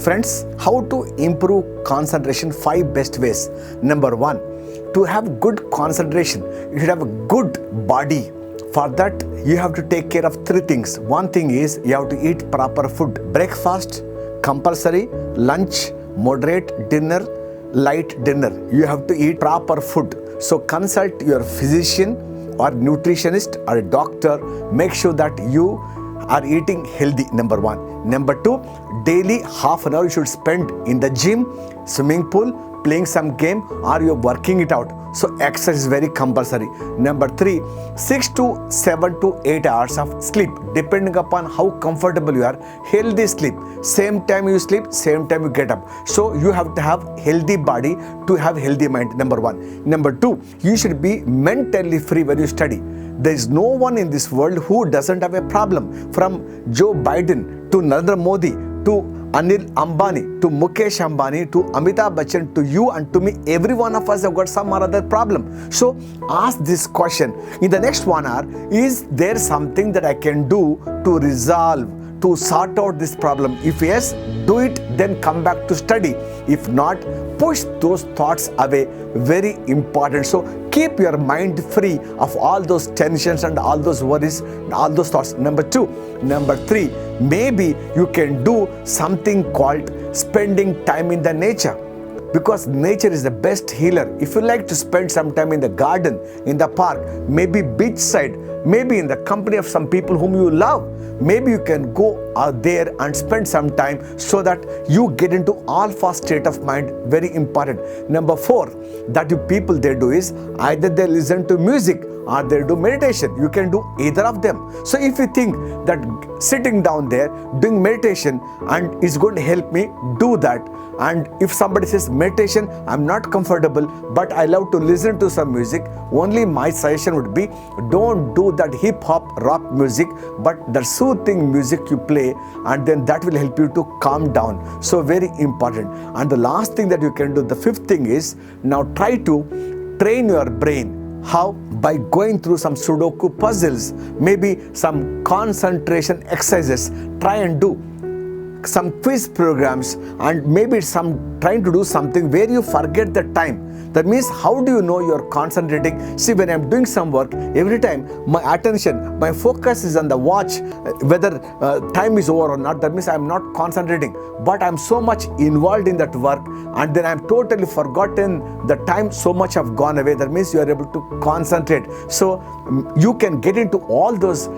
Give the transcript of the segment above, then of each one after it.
Friends, how to improve concentration? 5 best ways. Number 1, to have good concentration, you should have a good body. For that, you have to take care of 3 things. One thing is you have to eat proper food. Breakfast, compulsory, lunch, moderate, dinner, light dinner. You have to eat proper food. So consult your physician or nutritionist or a doctor. Make sure that you are eating healthy, number 1. Number 2, daily half an hour you should spend in the gym, swimming pool, playing some game, or you're working it out. So exercise is very compulsory. Number 3, 6 to 7 to 8 hours of sleep, depending upon how comfortable you are. Healthy sleep, same time you sleep, same time you get up. So you have to have healthy body to have healthy mind, number 1. Number 2, you should be mentally free when you study. There is no one in this world who doesn't have a problem. From Joe Biden to Narendra Modi to Anil Ambani to Mukesh Ambani to Amitabh Bachchan to you and to me, every one of us have got some or other problem. So ask this question in the next 1 hour: is there something that I can do to resolve, to sort out this problem? If yes, do it, then come back to study. If not, push those thoughts away. Very important. So keep your mind free of all those tensions and all those worries, all those thoughts. Number 2. Number 3, maybe you can do something called spending time in the nature, because nature is the best healer. If you like to spend some time in the garden, in the park, maybe beach side, maybe in the company of some people whom you love, maybe you can go out there and spend some time so that you get into alpha state of mind. Very important. Number 4, that you people they do is either they listen to music or they do meditation. You can do either of them. So if you think that sitting down there doing meditation and is going to help me, do that. And if somebody says meditation, I'm not comfortable, but I love to listen to some music, only my suggestion would be, don't do that hip hop rock music, but the soothing music you play, and then that will help you to calm down. So very important. And the last thing that you can do, the 5th thing is, now try to train your brain. How? By going through some Sudoku puzzles, maybe some concentration exercises. Try and do some quiz programs, and maybe some trying to do something where you forget the time. That means, how do you know you're concentrating? See, when I'm doing some work, every time my attention, my focus is on the watch, whether time is over or not. That means I'm not concentrating, but I'm so much involved in that work, and then I'm totally forgotten the time. So much have gone away. That means you are able to concentrate. So you can get into all those,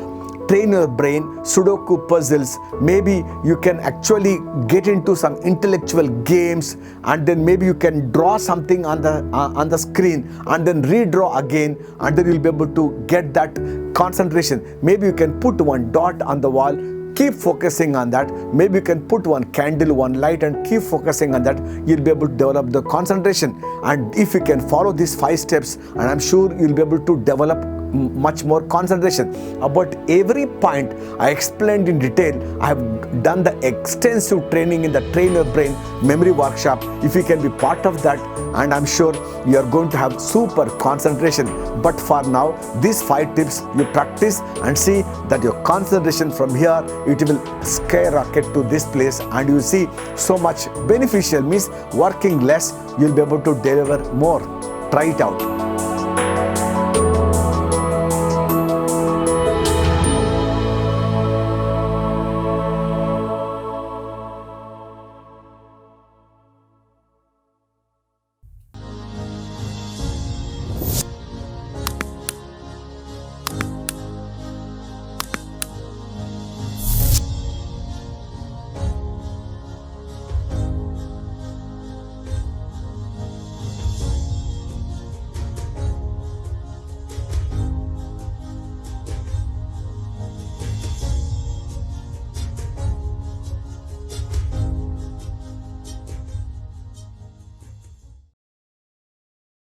train your brain, Sudoku puzzles. Maybe you can actually get into some intellectual games, and then maybe you can draw something on the screen and then redraw again, and then you'll be able to get that concentration. Maybe you can put one dot on the wall, keep focusing on that. Maybe you can put one candle, one light, and keep focusing on that. You'll be able to develop the concentration. And if you can follow these 5 steps, and I'm sure you'll be able to develop much more concentration. About every point I explained in detail. I have done the extensive training in the Train Your Brain memory workshop. If you can be part of that, and I'm sure you are going to have super concentration. But for now, these 5 tips you practice and see that your concentration from here, it will skyrocket to this place, and you see so much beneficial. Means working less, you'll be able to deliver more. Try it out.